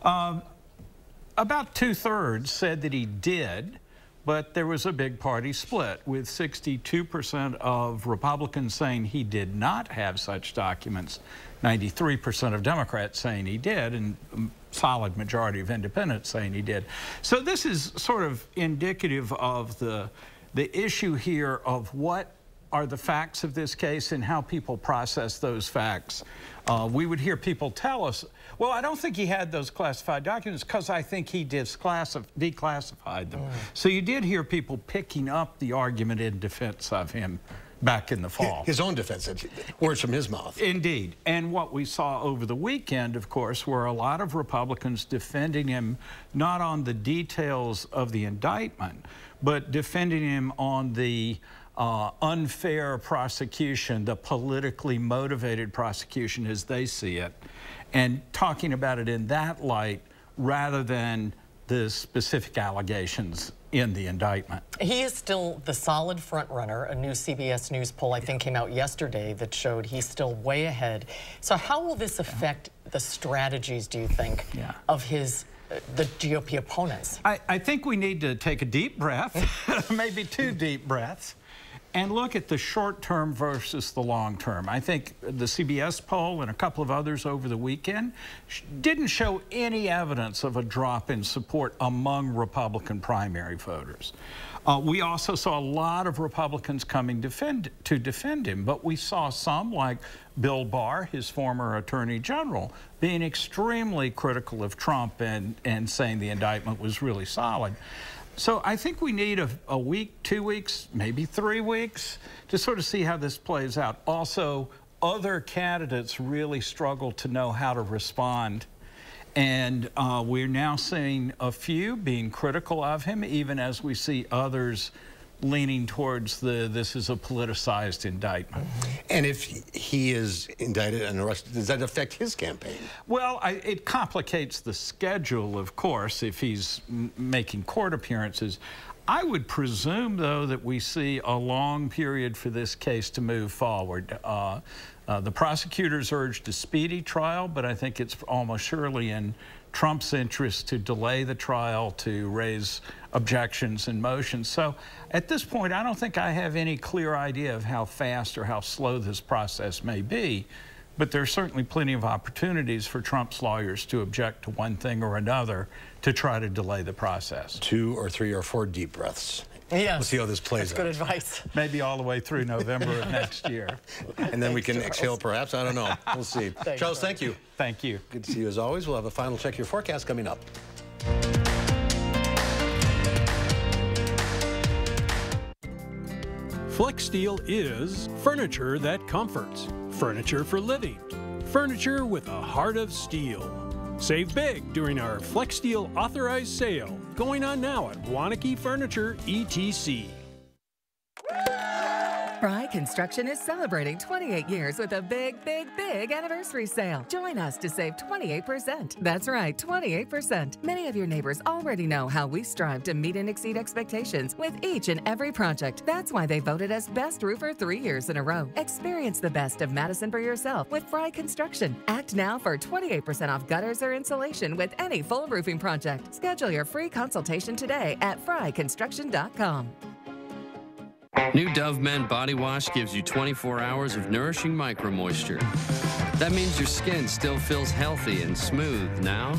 About 2/3 said that he did. But there was a big party split, with 62% of Republicans saying he did not have such documents, 93% of Democrats saying he did, and solid majority of independents saying he did. So this is sort of indicative of the issue here of what are the facts of this case and how people process those facts. We would hear people tell us, well, I don't think he had those classified documents because I think he declassified them. So you did hear people picking up the argument in defense of him back in the fall. His own defense, words from his mouth. Indeed. And what we saw over the weekend, of course, were a lot of Republicans defending him not on the details of the indictment, but defending him on the unfair prosecution, the politically motivated prosecution as they see it, and talking about it in that light rather than the specific allegations in the indictment. He is still the solid front runner. A new CBS News poll, I think, came out yesterday that showed he's still way ahead. So how will this affect the strategies, do you think, of his the GOP opponents? I think we need to take a deep breath, maybe 2 deep breaths, and look at the short term versus the long term. I think the CBS poll and a couple of others over the weekend didn't show any evidence of a drop in support among Republican primary voters. We also saw a lot of Republicans coming to defend him, but we saw some, like Bill Barr, his former attorney general, being extremely critical of Trump and saying the indictment was really solid. So I think we need a week, 2 weeks, maybe 3 weeks to sort of see how this plays out. Also, other candidates really struggle to know how to respond. And we're now seeing a few being critical of him, even as we see others leaning towards this is a politicized indictment. And if he is indicted and arrested, does that affect his campaign? Well, it complicates the schedule, of course, if he's making court appearances. I would presume, though, that we see a long period for this case to move forward. The prosecutors urged a speedy trial, but I think it's almost surely in Trump's interest to delay the trial, to raise objections and motions. So at this point, I don't think I have any clear idea of how fast or how slow this process may be, but there's certainly plenty of opportunities for Trump's lawyers to object to one thing or another to try to delay the process. 2 or 3 or 4 deep breaths. Yeah, we'll see how this plays out. That's good advice. Maybe all the way through November of next year. And then we can exhale, perhaps. I don't know. We'll see. Thanks, Charles, thank you. Thank you. Good to see you as always. We'll have a final check your forecast coming up. FlexSteel is furniture that comforts, furniture for living, furniture with a heart of steel. Save big during our FlexSteel authorized sale, going on now at Waunakee Furniture, ETC. Fry Construction is celebrating 28 years with a big anniversary sale. Join us to save 28%. That's right, 28%. Many of your neighbors already know how we strive to meet and exceed expectations with each and every project. That's why they voted us Best Roofer 3 years in a row. Experience the best of Madison for yourself with Fry Construction. Act now for 28% off gutters or insulation with any full roofing project. Schedule your free consultation today at fryconstruction.com. New Dove Men Body Wash gives you 24 hours of nourishing micro moisture. That means your skin still feels healthy and smooth now,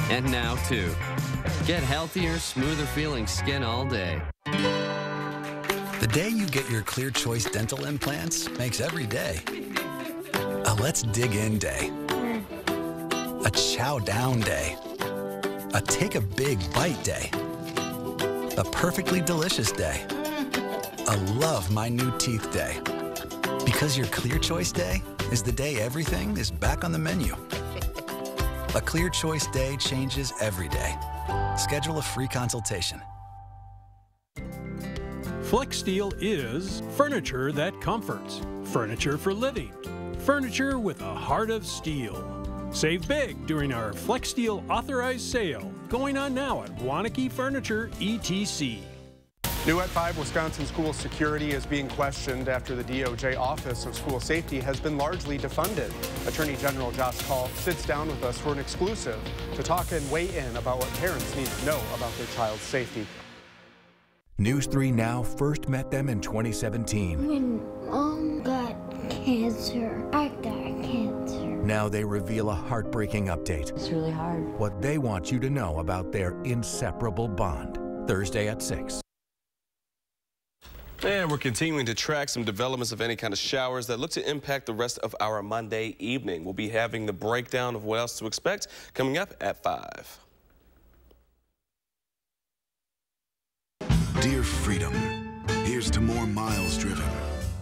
and now too. Get healthier, smoother feeling skin all day. The day you get your Clear Choice dental implants makes every day a let's dig in day, a chow down day, a take a big bite day, a perfectly delicious day, a love my new teeth day. Because your Clear Choice day is the day everything is back on the menu. A Clear Choice day changes every day. Schedule a free consultation. FlexSteel is furniture that comforts, furniture for living, furniture with a heart of steel. Save big during our FlexSteel authorized sale, going on now at Waunakee Furniture, ETC. New at 5, Wisconsin school security is being questioned after the DOJ Office of School Safety has been largely defunded. Attorney General Josh Call sits down with us for an exclusive to talk and weigh in about what parents need to know about their child's safety. News 3 Now first met them in 2017. When Mom got cancer, I got cancer. Now they reveal a heartbreaking update. It's really hard. What they want you to know about their inseparable bond. Thursday at 6. And we're continuing to track some developments of any kind of showers that look to impact the rest of our Monday evening. We'll be having the breakdown of what else to expect coming up at 5. Dear Freedom, here's to more miles driven,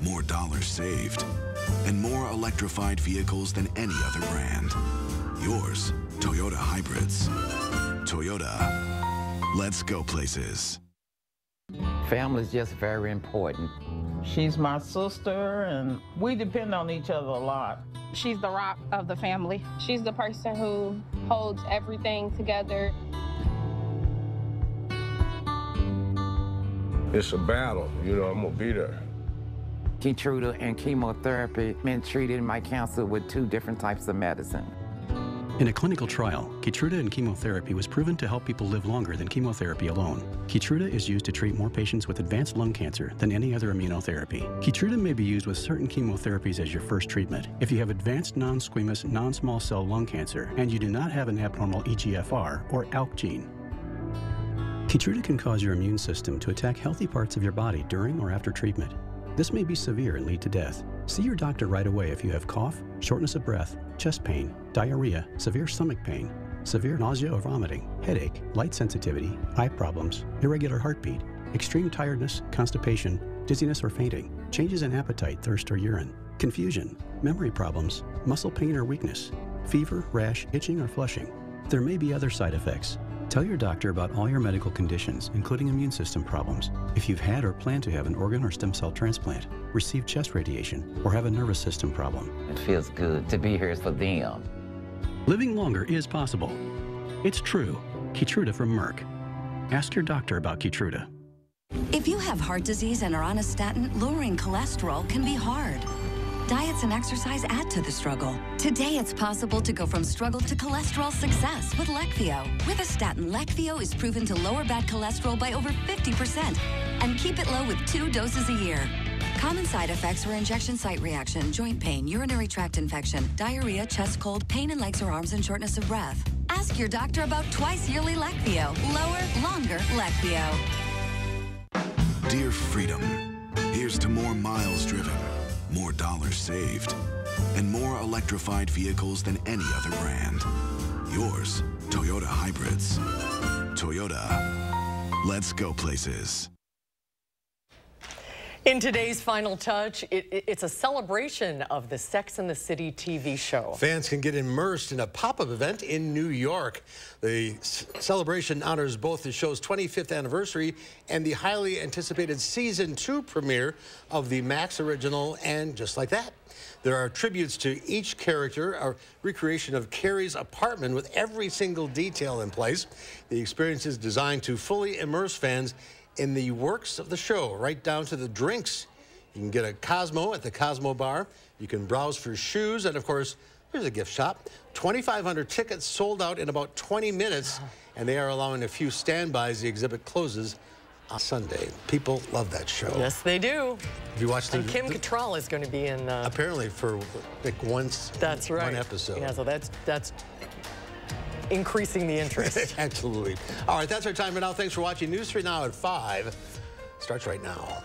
more dollars saved, and more electrified vehicles than any other brand. Yours, Toyota Hybrids. Toyota, let's go places. Family is just very important. She's my sister, and we depend on each other a lot. She's the rock of the family. She's the person who holds everything together. It's a battle, you know, I'm gonna be there. Keytruda and chemotherapy been treated in my cancer with 2 different types of medicine. In a clinical trial, Keytruda and chemotherapy was proven to help people live longer than chemotherapy alone. Keytruda is used to treat more patients with advanced lung cancer than any other immunotherapy. Keytruda may be used with certain chemotherapies as your first treatment. If you have advanced non-squamous, non-small cell lung cancer and you do not have an abnormal EGFR or ALK gene. Keytruda can cause your immune system to attack healthy parts of your body during or after treatment. This may be severe and lead to death. See your doctor right away if you have cough, shortness of breath, chest pain, diarrhea, severe stomach pain, severe nausea or vomiting, headache, light sensitivity, eye problems, irregular heartbeat, extreme tiredness, constipation, dizziness or fainting, changes in appetite, thirst or urine, confusion, memory problems, muscle pain or weakness, fever, rash, itching or flushing. There may be other side effects. Tell your doctor about all your medical conditions, including immune system problems. If you've had or plan to have an organ or stem cell transplant, receive chest radiation, or have a nervous system problem. It feels good to be here for them. Living longer is possible. It's true. Keytruda from Merck. Ask your doctor about Keytruda. If you have heart disease and are on a statin, lowering cholesterol can be hard. Diets and exercise add to the struggle. Today, it's possible to go from struggle to cholesterol success with Leqvio. With a statin, Leqvio is proven to lower bad cholesterol by over 50% and keep it low with 2 doses a year. Common side effects are injection site reaction, joint pain, urinary tract infection, diarrhea, chest cold, pain in legs or arms, and shortness of breath. Ask your doctor about twice-yearly Leqvio. Lower, longer Leqvio. Dear Freedom, here's to more miles driven, more dollars saved, and more electrified vehicles than any other brand. Yours, Toyota Hybrids. Toyota, let's go places. In today's Final Touch, it's a celebration of the Sex and the City TV show. Fans can get immersed in a pop-up event in New York. The celebration honors both the show's 25th anniversary and the highly anticipated Season 2 premiere of the Max original, and just like that. There are tributes to each character, a recreation of Carrie's apartment with every single detail in place. The experience is designed to fully immerse fans in the works of the show, right down to the drinks. You can get a Cosmo at the Cosmo Bar. You can browse for shoes, and of course, here's a gift shop. 2,500 tickets sold out in about 20 minutes, and they are allowing a few standbys. The exhibit closes on Sunday. People love that show. Yes, they do. Have you watched and Kim Cattrall is going to be in... apparently for like that's right. one episode. Yeah, so that's increasing the interest. Absolutely. All right, that's our time for now. Thanks for watching. News 3 Now at 5 starts right now.